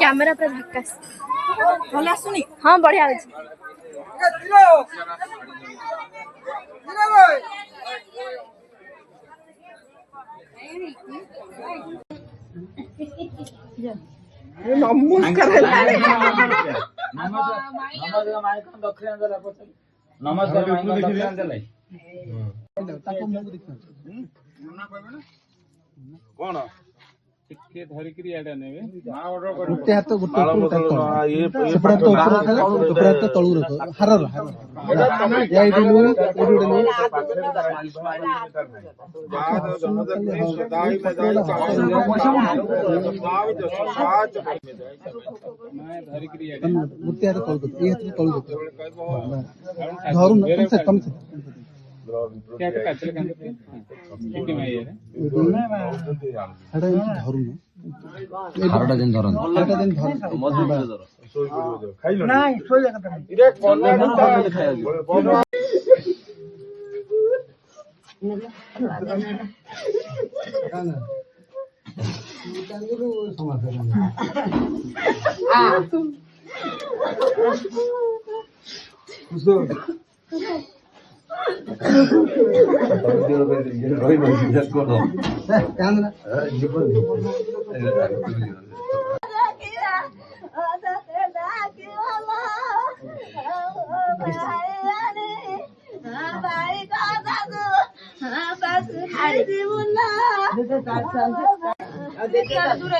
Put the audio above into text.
camera पर झक्कास भला सुनी हाँ बढ़िया अछि नमस्कार कौन टिके धरिकरी आडा नेबे गुटे हाथ गुटे सेपड़ा तो ऊपर सेपड़ा तो तळु रख हारर जाई दिलु एडु दिलु मैं धरिकरी आडा गुटे हाथ तळु ए हाथ तळु रख धरु न कम से क्या का चल कांदे ठीक में ये अरे धरु न हारडा दिन धरन मजबूत धर खाइलो नाही सोई जाता इरे कोना कांदना দূরে